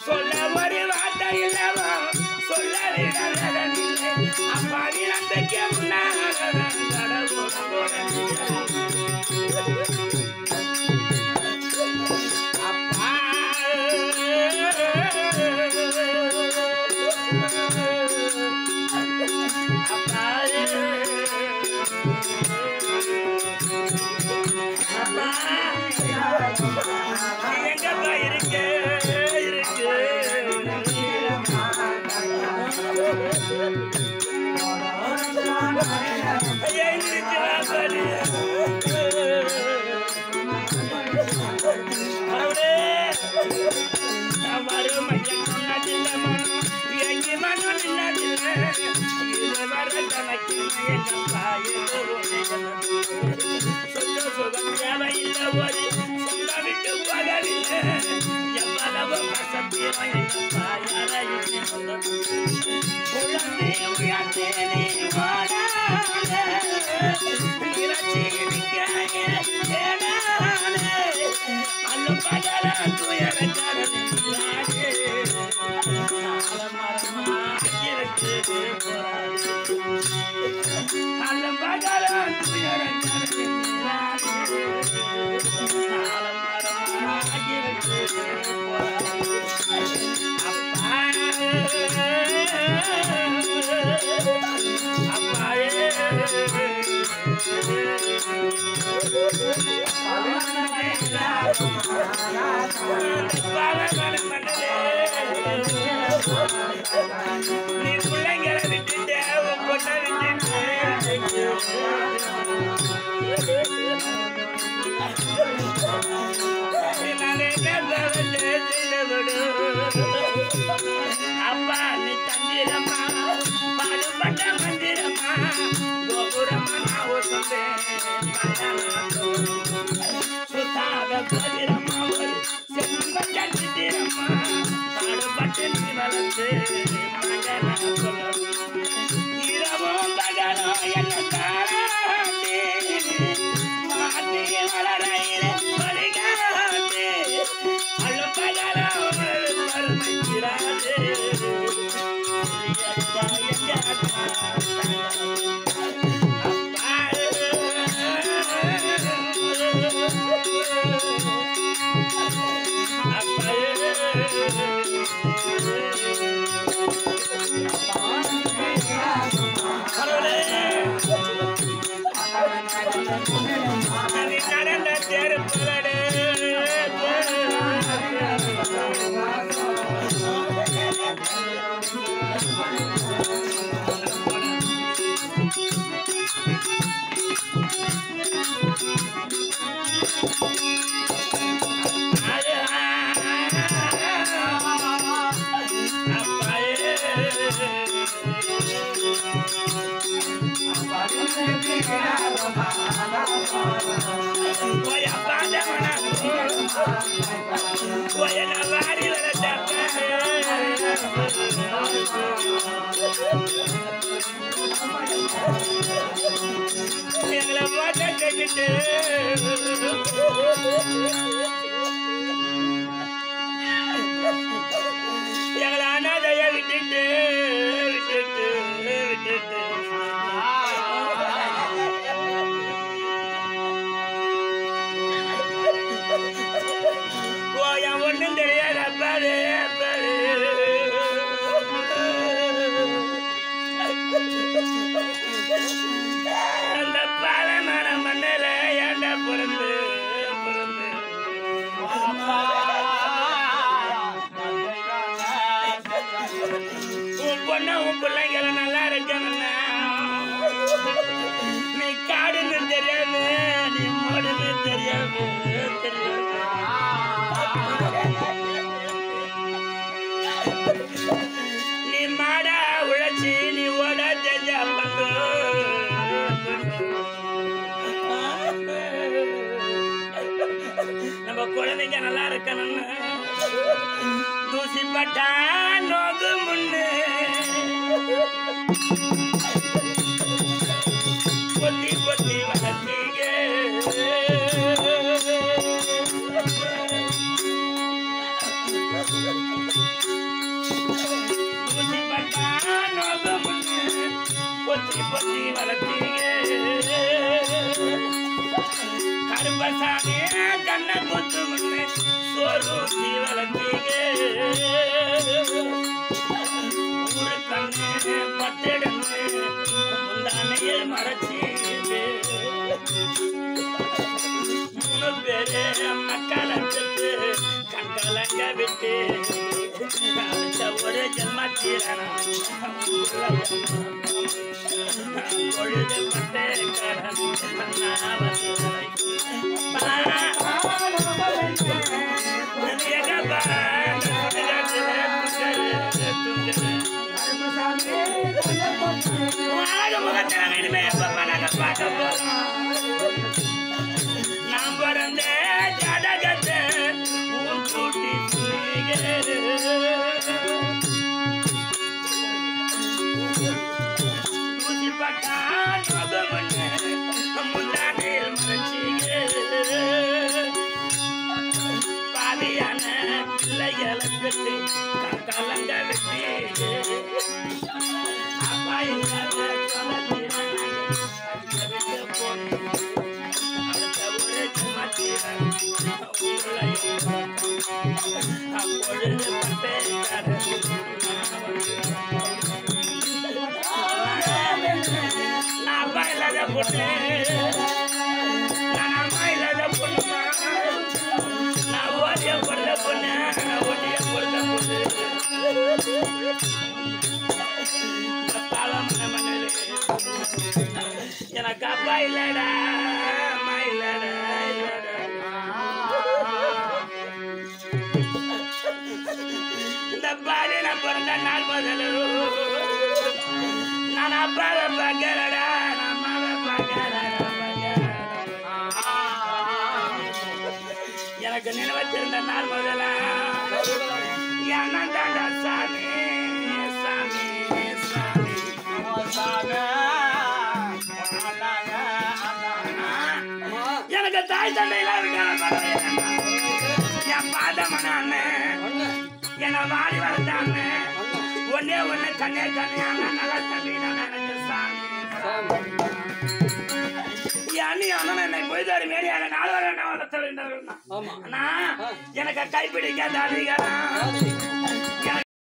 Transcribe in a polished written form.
சொல்ல ஒரு வார்த்தை இல்லவோ சொல்ல அப்பாவி நம்பிக்கை எங்கப்பா இருக்கு நீ பிள்ளைங்களை விட்டுட்டு பொண்ணை விட்டுட்டு அப்பா நீ தந்திரம்மா பாடுபட்ட மந்திரம்மா கோபுரம்மா நான் சொன்னேன் சுத்தாத கோதிரம்மா ஒரு செல்வந்த சித்திரம்மா பாடுபட்டு நீ வளர்ந்து மகனா சொல்லணும் இரவும் பகலும் என்ன தாராட்டி மாட்டி வளரையிலே வழிகாட்டி அழுப்பகலும் வறுமைக்கிறாதே நடந்த தெருப்புகளே எங்களை போட்ட கேட்டு எங்களை அனாதைய விட்டுட்டு விட்டுட்டு விட்டுட்டு ஒன்றும் தெரியாது அப்பாரு அப்பாரு அந்த பாலமான மண்ணில ஏண்டா பிறந்து பிறந்து உன் பொண்ணு உன் பிள்ளைங்கள நல்லா இருக்கணும்னா நீ காடுன்னு தெரியாது நீ மோடுன்னு தெரியாது தெரியாது நீ மாடா உழைச்சி நீ ஓட தெரிஞ்ச பண்ணு நம்ம குழந்தைங்க நல்லா இருக்கணும்னு தூசி பட்டா நோக்கு முன்னு பொத்தி பொத்தி வளர்த்தீங்க ஊசி பட்டா நோகம் பொத்தி பொத்தி வளர்த்தீங்க கருப்பசாமி கண்ண கொத்து முன்னு சோறு ஊசி வளர்த்தீங்க ஊரு கண்ணு பத்திடன்னு முந்தானையில் மறைச்சீங்க மூணு பேரு மக்களை பெற்று கண்கலங்க விட்டு ஒரு ஜென்மத்திரனா பொழுது பட்டே நாம் பிறந்த ஜாதகத்தை கூட்டி ஊசி பட்டா முந்தானையில் மறைச்சீங்க பாதியான பிள்ளைகளை பெற்று கலங்க விட்டீங்க அப்பா இல்லாத அப்பொழுது நான் அப்பா இல்லாத பொண்ணு நான் அம்மா இல்லாத பொண்ணுமா நான் ஓடிய பொருள பொண்ணு ஓடிய பொருள பொண்ணு காலம் மன்னரு எனக்கு அப்பா இல்லடா அம்மா இல்லடா இந்த பாடி நான் பிறந்த நாள் முதல் நான் அப்பாவை பார்க்கிறடா நான் அம்மாவை பார்க்கிறடா எனக்கு நினைவச்சிருந்த நாள் முதல்ல என்ன தாண்டா சாமி சாமி சாமி எனக்கு தாய் தந்தையெல்லாம் இருக்காங்க என் பாதமன அண்ணன் என்னை வாடி வளர்த்த அண்ணன் ஒன்னே ஒண்ணு கண்ணே கண்ணே அண்ணன் நல்லா தம்பி எனக்கு சாமி அண்ணி அண்ணன் என்னை போய்தாரு மேடியாக 4 வருடம் வளர்த்த அண்ணா எனக்கு கைப்பிடிக்காத அதிகாரம்